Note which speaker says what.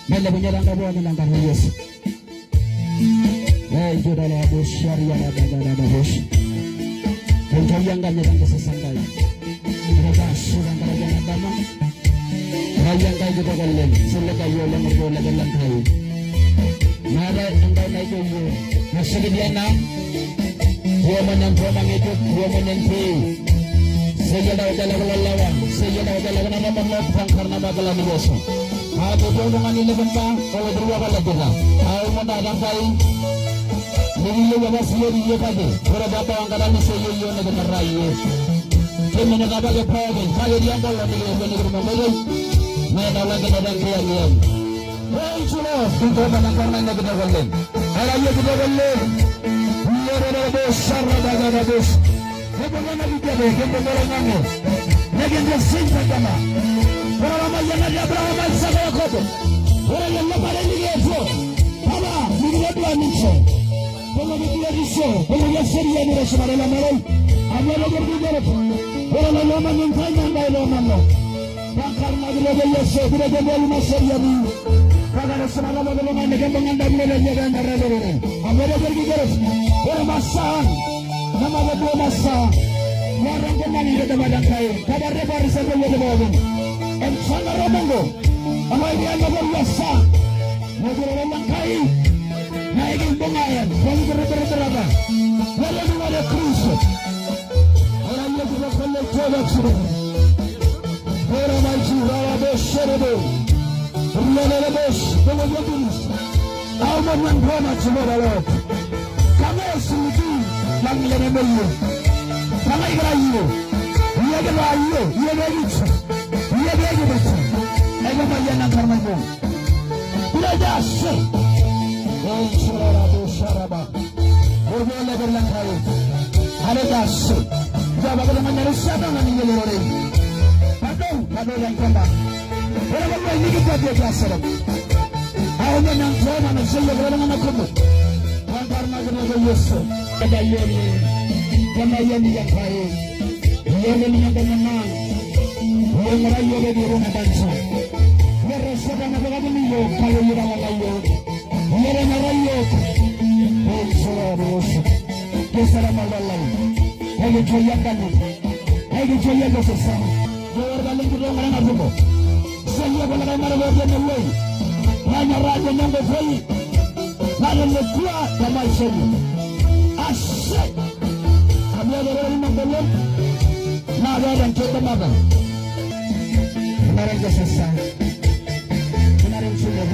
Speaker 1: Mele bunyalanga bwana nanga Yesu. Joda la bosh sharia la bagada bosh. Kentayanga nyanga sesangai. Raga sura ngara dama. Rayanga joda gallen. Sulaga yola ngola gallan kai. Mara anda naik yo. Masih dia nam. Dua menang itu, dua menang Sejada udah lawan, sejada udah lawan nama melakukan karena bagalan biasa. Aku dengan ini benda, kalau berdua kalau tidak. Aku mana ada kali. Ini juga masih dia tadi. Berapa angkatan saya yang negara raya. Kami negara ke Prague, kaya dia kalau negara memulai. Mana lagi negara kaya. Hei sudah, kita mana karena negara kaya. Araya kita kaya. Besar bagada bos. Bagaimana kita deh, bagaimana? Lagi dia cinta sama. Orang yang ada berapa sahaja kau. Orang yang lepas ini dia tu. Apa? Dia dua nicho. Kalau dia nicho, kalau dia serius ni rasa malah malah. Apa lagi berbicara? Orang yang lama ni tanya anda lama lo. Bakar lagi lagi Yesus. Dia jadi lama serius ni. Kalau semalam malam ni kan mengandam lagi dan darah. Apa lagi berbicara? Orang masan, nama berdua masa. Orang kenal ini ada badan kain. Kabar dia baru saja dia bawa. Sangat rombongo. Awal dia nama biasa. Mobil orang kain. Naikin bungayan. Bang berapa? Walau ada krus. Orang yang tidak boleh coba sudah. Orang macam rawa bos serbu. Rumah bos pengajar tulis. Awal yang ramai semua lalu. Kami sendiri yang lebih baik. Kami berayu, ia berayu, ia begitu, ia begitu. Ego macam nak kerana tidak jasa. Saudara saudara, orang yang berlangkai, ada jasa. Jawab dengan manusia dengan ini lori. Padu yang kembang. Orang yang ini kita dia jasa. Awak yang tahu manusia yang berlangkai nak kumpul. Karena kita Yesus, ada Yeni, karena Yeni yang baik, Yeni yang menang, yang merayu bagi rumah bangsa. Merasa dengan apa ini kalau kita merayu, Yeni merayu, Yesus, kesalahan malam, ayo joyangkan, ayo joyangkan sesama. Jawab balik kita orang apa? Saya kalau orang berbuat yang lain, hanya raja yang berbaik. Lalu lepas damai seni, asyik. Kami ada orang yang belum, nada dan kita makan. Kemarin kesesat, kemarin sudah.